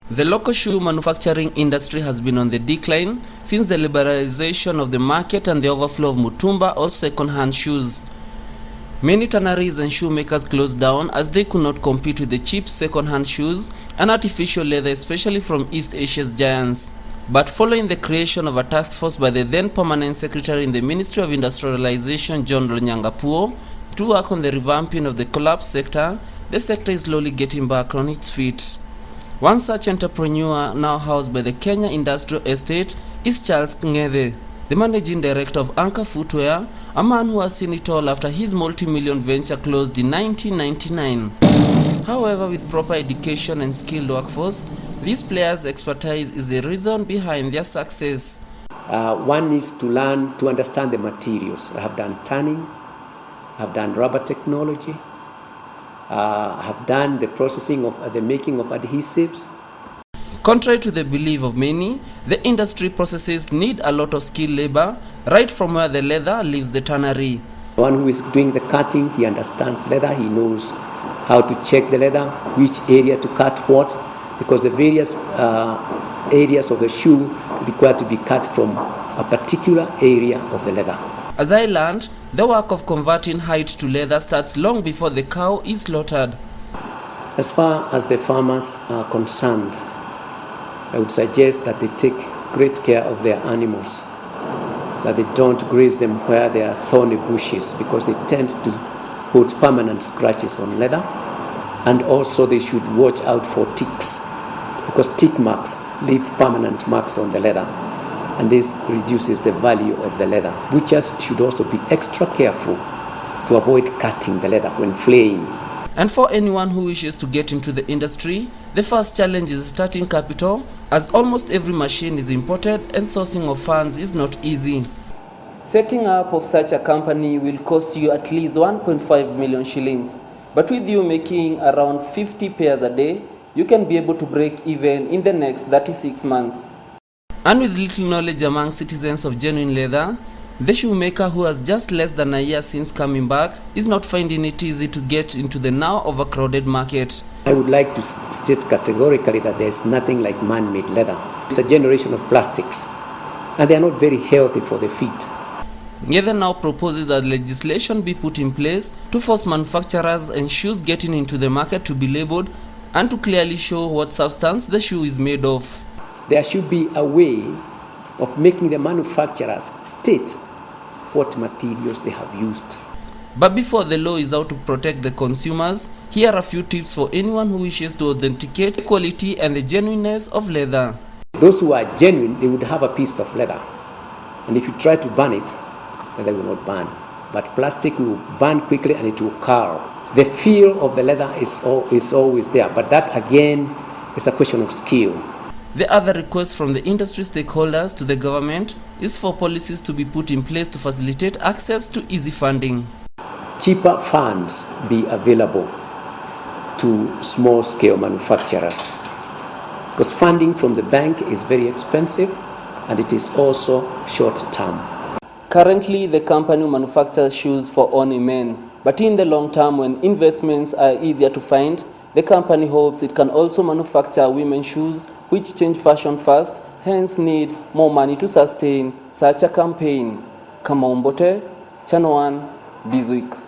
The local shoe manufacturing industry has been on the decline since the liberalization of the market and the overflow of mutumba or second-hand shoes. Many tanneries and shoemakers closed down as they could not compete with the cheap second-hand shoes and artificial leather, especially from East Asia's giants. But following the creation of a task force by the then permanent secretary in the Ministry of Industrialization, John Lonyangapuo, to work on the revamping of the collapsed sector, the sector is slowly getting back on its feet. One such entrepreneur now housed by the Kenya Industrial Estate is Charles Ng'ethe, the managing director of Anchor Footwear, a man who has seen it all after his multi-million venture closed in 1999. However, with proper education and skilled workforce, these players' expertise is the reason behind their success. One needs to learn to understand the materials. I have done tanning, I have done rubber technology, I have done the processing of the making of adhesives. Contrary to the belief of many, the industry processes need a lot of skilled labor, right from where the leather leaves the tannery. The one who is doing the cutting, he understands leather, he knows how to check the leather, which area to cut what, because the various areas of the shoe require to be cut from a particular area of the leather. As I learned, the work of converting hide to leather starts long before the cow is slaughtered. As far as the farmers are concerned, I would suggest that they take great care of their animals, that they don't graze them where there are thorny bushes, because they tend to put permanent scratches on leather. And also they should watch out for ticks, because tick marks leave permanent marks on the leather, and this reduces the value of the leather. Butchers should also be extra careful to avoid cutting the leather when flaying. And for anyone who wishes to get into the industry, the first challenge is starting capital, as almost every machine is imported and sourcing of funds is not easy. Setting up of such a company will cost you at least 1.5 million shillings. But with you making around 50 pairs a day, you can be able to break even in the next 36 months. And with little knowledge among citizens of genuine leather, the shoemaker who has just less than a year since coming back is not finding it easy to get into the now overcrowded market. I would like to state categorically that there is nothing like man-made leather. It's a generation of plastics, and they are not very healthy for the feet. Ng'ethe now proposes that legislation be put in place to force manufacturers and shoes getting into the market to be labeled and to clearly show what substance the shoe is made of. There should be a way of making the manufacturers state what materials they have used. But before the law is out to protect the consumers, here are a few tips for anyone who wishes to authenticate the quality and the genuineness of leather. Those who are genuine, they would have a piece of leather, and if you try to burn it, leather will not burn. But plastic will burn quickly and it will curl. The feel of the leather is always there, but that again is a question of skill. The other request from the industry stakeholders to the government is for policies to be put in place to facilitate access to easy funding. Cheaper funds be available to small-scale manufacturers, because funding from the bank is very expensive and it is also short-term. Currently, the company manufactures shoes for only men, but in the long term, when investments are easier to find, the company hopes it can also manufacture women's shoes, which change fashion fast, hence need more money to sustain such a campaign. Kama Umbote, Channel 1, Bizweek.